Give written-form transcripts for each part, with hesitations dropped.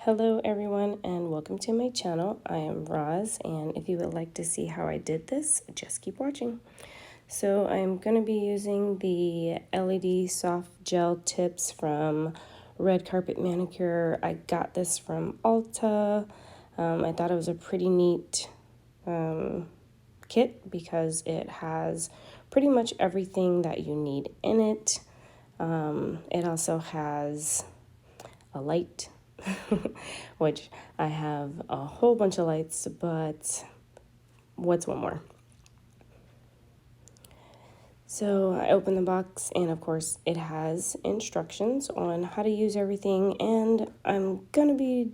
Hello everyone and welcome to my channel. I am Roz, and if you would like to see how I did this, just keep watching. So I'm going to be using the LED soft gel tips from Red Carpet Manicure. I got this from Ulta. I thought it was a pretty neat kit because it has pretty much everything that you need in it. It also has a light, which I have a whole bunch of lights, but what's one more? So I opened the box, and of course it has instructions on how to use everything, and I'm gonna be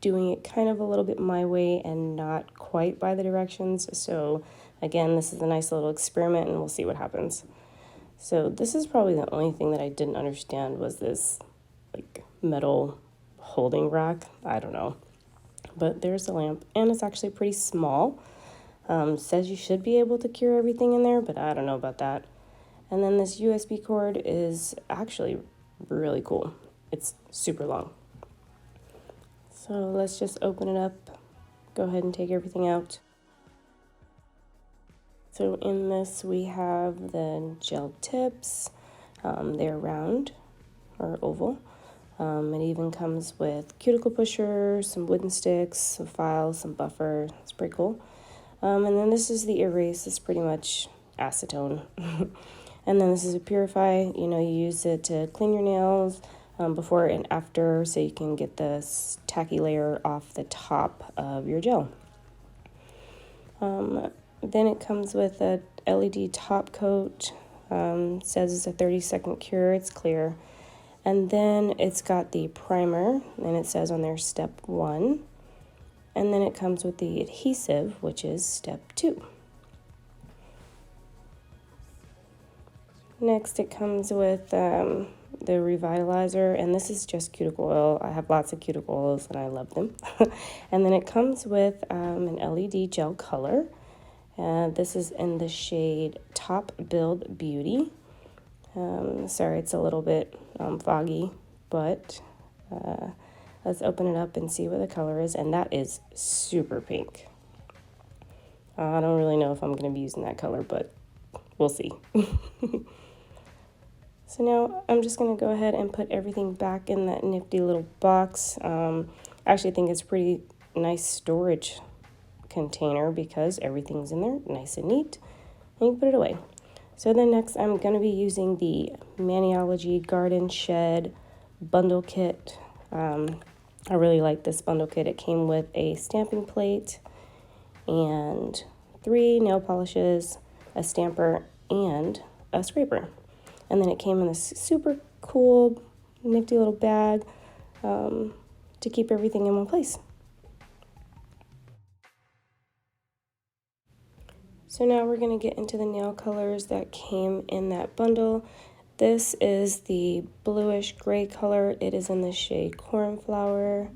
doing it kind of a little bit my way and not quite by the directions. So again, this is a nice little experiment and we'll see what happens. So this is probably the only thing that I didn't understand was this like metal holding rack. I don't know, but there's the lamp, and it's actually pretty small. Says you should be able to cure everything in there, but I don't know about that. And then this USB cord is actually really cool. It's super long. So let's just open it up. Go ahead and take everything out. So in this we have the gel tips. They're round or oval. It even comes with cuticle pusher, some wooden sticks, some files, some buffer. It's pretty cool. And then this is the erase. It's pretty much acetone. And then this is a purify. You know, you use it to clean your nails before and after, so you can get this tacky layer off the top of your gel. Then it comes with a LED top coat. Says it's a 30-second cure. It's clear. And then it's got the primer, and it says on there step 1. And then it comes with the adhesive, which is step 2. Next it comes with the revitalizer, and this is just cuticle oil. I have lots of cuticle oils and I love them. And then it comes with an LED gel color. This is in the shade Top Build Beauty. Sorry, it's a little bit foggy, but let's open it up and see what the color is, and that is super pink. I don't really know if I'm going to be using that color, but we'll see. So now I'm just going to go ahead and put everything back in that nifty little box. I actually think it's pretty nice storage container because everything's in there nice and neat, and you can put it away. So then next I'm going to be using the Maniology Garden Shed Bundle Kit. I really like this bundle kit. It came with a stamping plate and 3 nail polishes, a stamper, and a scraper. And then it came in this super cool, nifty little bag to keep everything in one place. So now we're going to get into the nail colors that came in that bundle. This is the bluish gray color. It is in the shade Cornflower.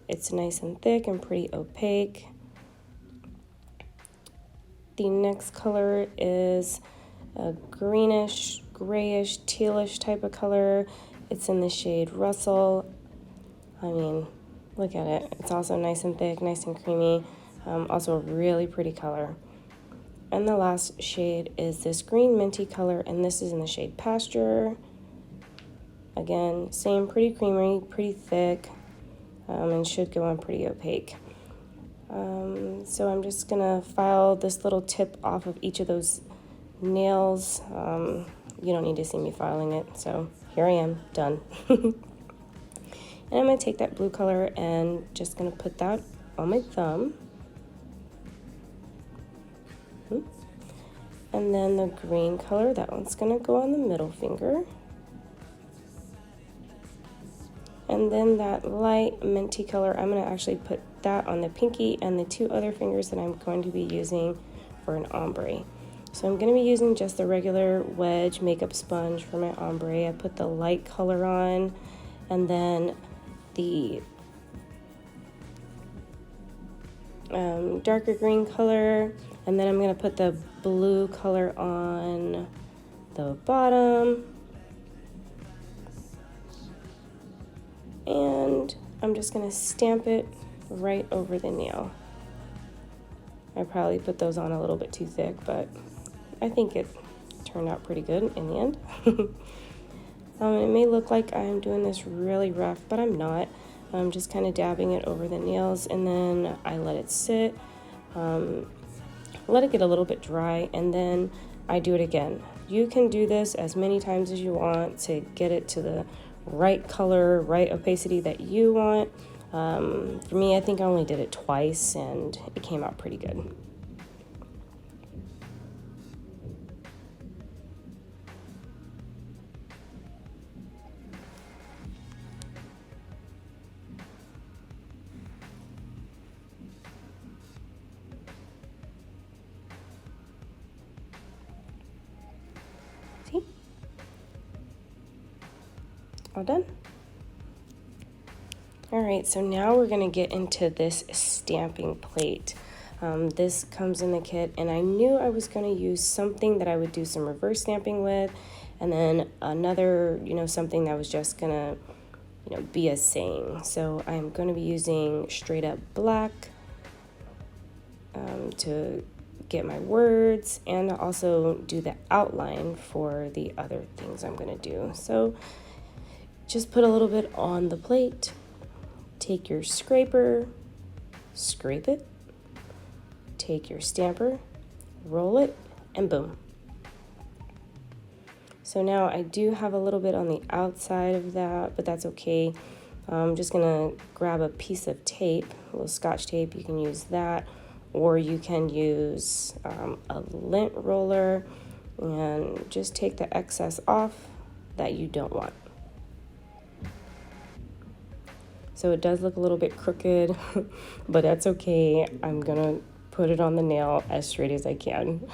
It's nice and thick and pretty opaque. The next color is a greenish, grayish, tealish type of color. It's in the shade Russell. I mean, look at it. It's also nice and thick, nice and creamy. Also a really pretty color. And the last shade is this green minty color, and this is in the shade Pasture. Again, same, pretty creamy, pretty thick, and should go on pretty opaque. So I'm just gonna file this little tip off of each of those nails. You don't need to see me filing it, so here I am, done. And I'm gonna take that blue color and just gonna put that on my thumb. And then the green color, that one's gonna go on the middle finger. And then that light minty color, I'm gonna actually put that on the pinky and the 2 other fingers that I'm going to be using for an ombre. So I'm gonna be using just the regular wedge makeup sponge for my ombre. I put the light color on, and then the darker green color, and then I'm going to put the blue color on the bottom, and I'm just gonna stamp it right over the nail. I probably put those on a little bit too thick, but I think it turned out pretty good in the end. It may look like I'm doing this really rough, but I'm not. I'm just kind of dabbing it over the nails, and then I let it sit, let it get a little bit dry, and then I do it again. You can do this as many times as you want to get it to the right color, right opacity that you want. For me, I think I only did it twice, and it came out pretty good. See? All done? All right, so now we're gonna get into this stamping plate. This comes in the kit, and I knew I was gonna use something that I would do some reverse stamping with, and then another, something that was just gonna, be a saying. So I'm gonna be using straight up black to get my words, and also do the outline for the other things I'm gonna do. So just put a little bit on the plate, take your scraper, scrape it, take your stamper, roll it, and boom. So now I do have a little bit on the outside of that, but that's okay. I'm just gonna grab a piece of tape, a little Scotch tape. You can use that, or you can use a lint roller and just take the excess off that you don't want. So it does look a little bit crooked, but that's okay. I'm gonna put it on the nail as straight as I can.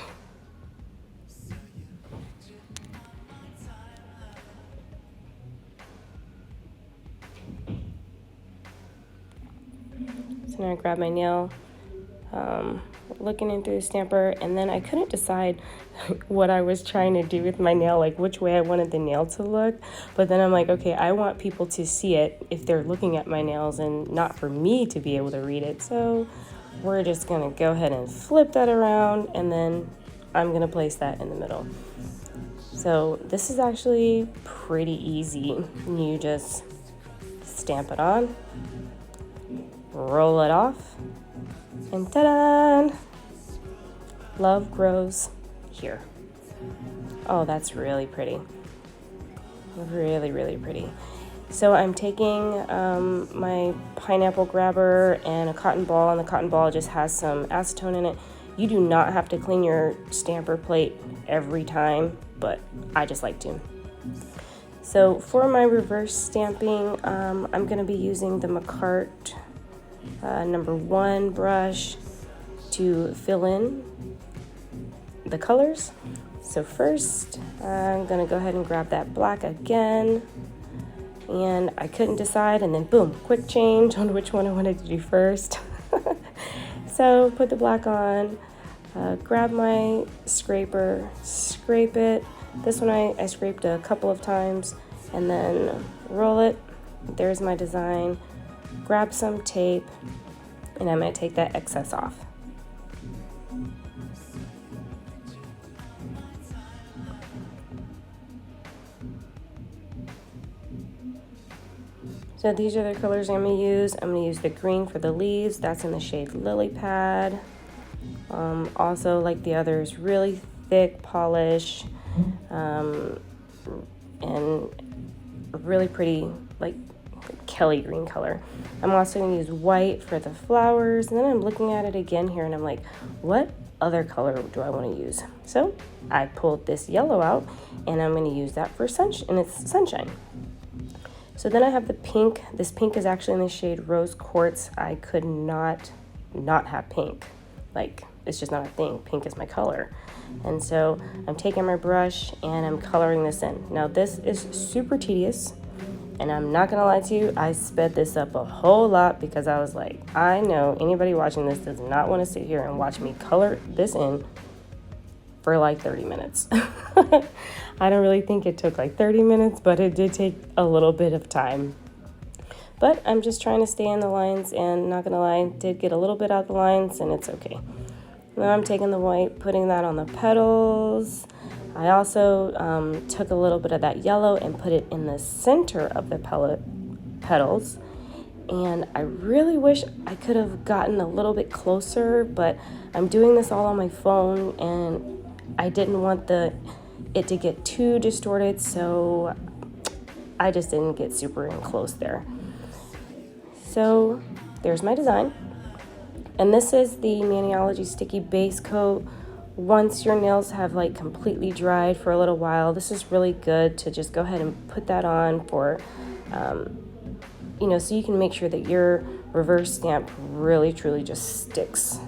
So now I grab my nail, looking into the stamper, and then I couldn't decide what I was trying to do with my nail, like which way I wanted the nail to look. But then I'm like, okay, I want people to see it if they're looking at my nails and not for me to be able to read it. So we're just gonna go ahead and flip that around, and then I'm gonna place that in the middle. So this is actually pretty easy. You just stamp it on, roll it off, and ta-da! Love grows here. Oh, that's really pretty. Really, really pretty. So I'm taking my pineapple grabber and a cotton ball, and the cotton ball just has some acetone in it. You do not have to clean your stamper plate every time, but I just like to. So for my reverse stamping, I'm going to be using the McCart #1 brush to fill in the colors. So first, I'm going to go ahead and grab that black again. And I couldn't decide, and then boom, quick change on which one I wanted to do first. So put the black on, grab my scraper, scrape it. This one I scraped a couple of times, and then roll it. There's my design. Grab some tape, and I'm going to take that excess off. So these are the colors I'm going to use. I'm going to use the green for the leaves. That's in the shade Lily Pad. Also, like the others, really thick polish, and really pretty, like Kelly green color. I'm also going to use white for the flowers, and then I'm looking at it again here, and I'm like, what other color do I want to use? So I pulled this yellow out, and I'm going to use that for sunshine. So then I have the pink. This pink is actually in the shade Rose Quartz. I could not have pink. Like, it's just not a thing. Pink is my color. And so I'm taking my brush and I'm coloring this in. Now this is super tedious, and I'm not gonna lie to you, I sped this up a whole lot because I was like, I know anybody watching this does not want to sit here and watch me color this in for like 30 minutes. I don't really think it took like 30 minutes, but it did take a little bit of time. But I'm just trying to stay in the lines, and not gonna lie, did get a little bit out the lines, and it's okay. Now I'm taking the white, putting that on the petals. I also took a little bit of that yellow and put it in the center of the petals. And I really wish I could have gotten a little bit closer, but I'm doing this all on my phone, and I didn't want it to get too distorted, so I just didn't get super in close there. So there's my design. And this is the Maniology Sticky Base Coat. Once your nails have like completely dried for a little while, this is really good to just go ahead and put that on for, so you can make sure that your reverse stamp really truly just sticks.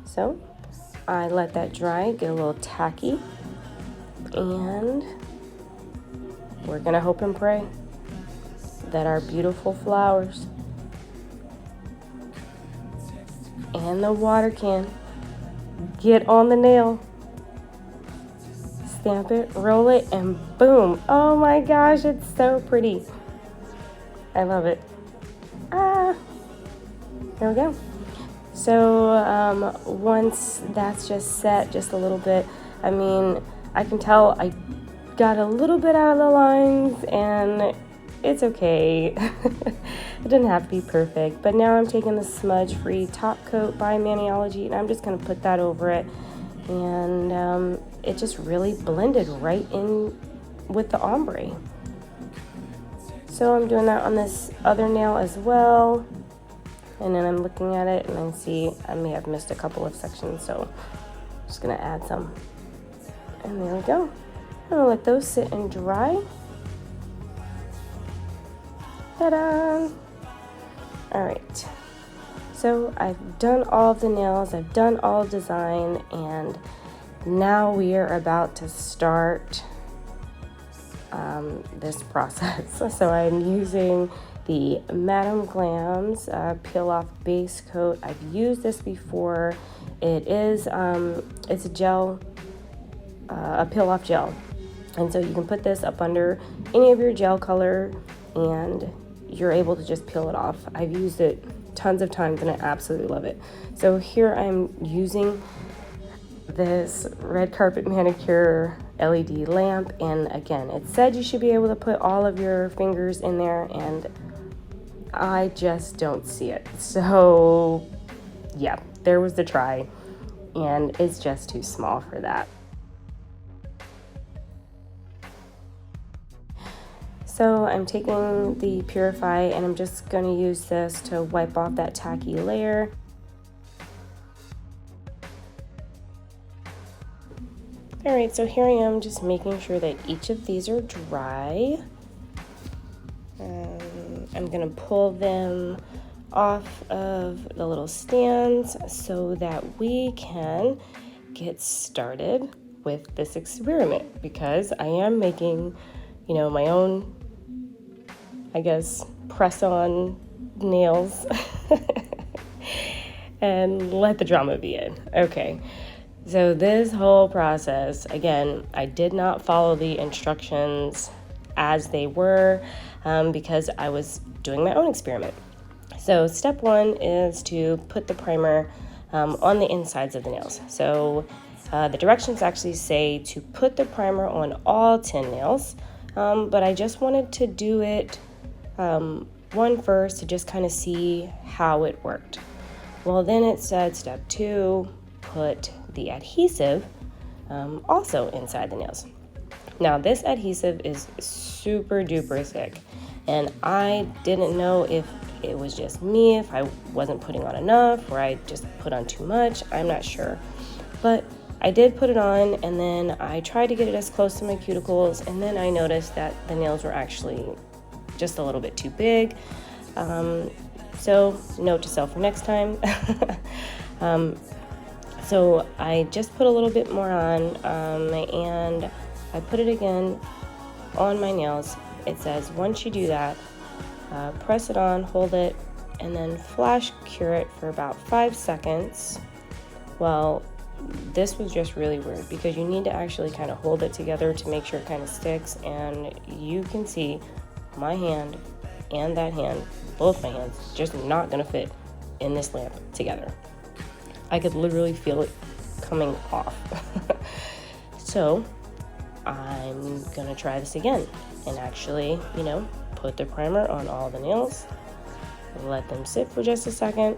So I let that dry, get a little tacky, and we're gonna hope and pray that our beautiful flowers and the water can get on the nail. Stamp it, roll it, and boom. Oh my gosh, it's so pretty. I love it. There we go. So once that's just set just a little bit, I mean, I can tell I got a little bit out of the lines, and it's okay. It didn't have to be perfect, but now I'm taking the smudge-free top coat by Maniology, and I'm just going to put that over it, and it just really blended right in with the ombre. So I'm doing that on this other nail as well, and then I'm looking at it, and I see I may have missed a couple of sections, so I'm just going to add some. And there we go. I'm going to let those sit and dry. Ta-da! All right, so I've done all of the nails, I've done all design, and now we are about to start this process. So I'm using the Madam Glam's Peel Off Base Coat. I've used this before. It is, it's a gel, a peel off gel. And so you can put this up under any of your gel color, and you're able to just peel it off. I've used it tons of times and I absolutely love it. So here I'm using this Red Carpet Manicure LED lamp, and again, it said you should be able to put all of your fingers in there, and I just don't see it. So yeah, there was the try, and it's just too small for that. So I'm taking the Purify, and I'm just going to use this to wipe off that tacky layer. Alright, so here I am just making sure that each of these are dry. I'm going to pull them off of the little stands so that we can get started with this experiment, because I am making, my own, I guess, press-on nails. And let the drama be in. Okay, so this whole process, again, I did not follow the instructions as they were because I was doing my own experiment. So step one is to put the primer on the insides of the nails. So the directions actually say to put the primer on all 10 nails, but I just wanted to do it one first to just kind of see how it worked. Well, then it said step two, put the adhesive also inside the nails. Now this adhesive is super duper thick, and I didn't know if it was just me, if I wasn't putting on enough, or I just put on too much. I'm not sure, but I did put it on, and then I tried to get it as close to my cuticles, and then I noticed that the nails were actually just a little bit too big. So note to self for next time. So I just put a little bit more on, and I put it again on my nails. It says once you do that, press it on, hold it, and then flash cure it for about 5 seconds. Well, this was just really weird because you need to actually kind of hold it together to make sure it kind of sticks, and you can see my hand and that hand, both my hands, just not gonna fit in this lamp together. I could literally feel it coming off. So I'm gonna try this again and actually, put the primer on all the nails, let them sit for just a second.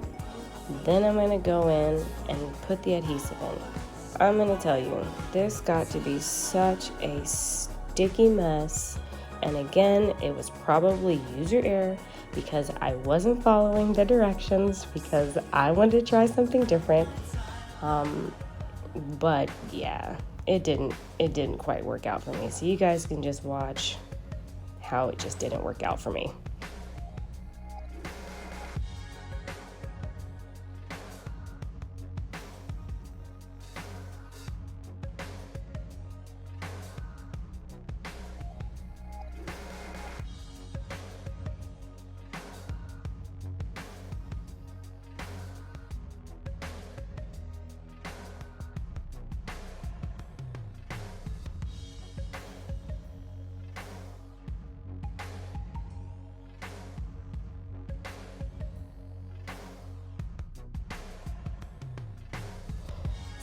Then I'm gonna go in and put the adhesive in. I'm gonna tell you, this got to be such a sticky mess. And again, it was probably user error because I wasn't following the directions because I wanted to try something different. But yeah, it didn't quite work out for me. So you guys can just watch how it just didn't work out for me.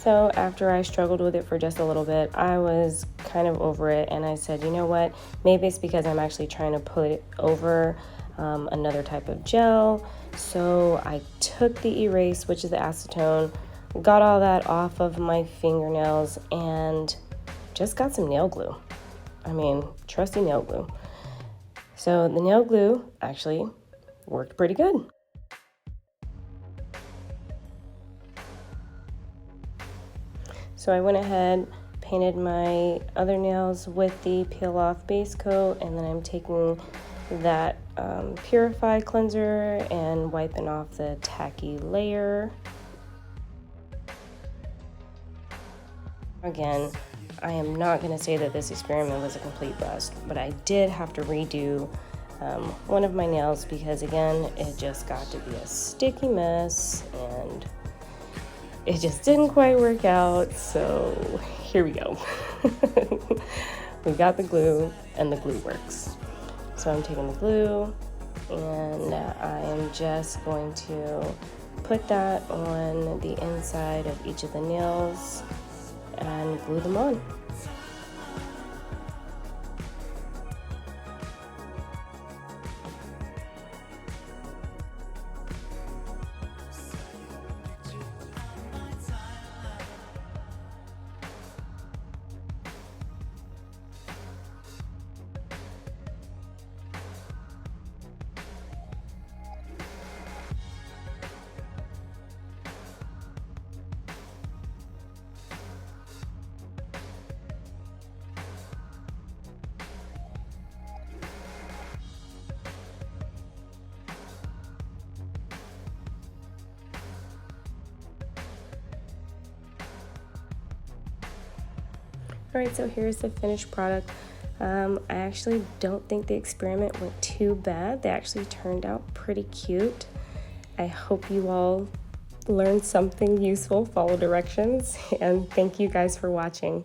So after I struggled with it for just a little bit, I was kind of over it, and I said, you know what, maybe it's because I'm actually trying to put it over another type of gel. So I took the erase, which is the acetone, got all that off of my fingernails, and just got some nail glue. I mean, trusty nail glue. So the nail glue actually worked pretty good. So I went ahead, painted my other nails with the peel off base coat, and then I'm taking that Purify cleanser and wiping off the tacky layer. Again, I am not going to say that this experiment was a complete bust, but I did have to redo one of my nails because again, it just got to be a sticky mess and it just didn't quite work out. So here we go. We got the glue and the glue works. So I'm taking the glue and I am just going to put that on the inside of each of the nails and glue them on. Alright, so here's the finished product. I actually don't think the experiment went too bad. They actually turned out pretty cute. I hope you all learned something useful, follow directions, and thank you guys for watching.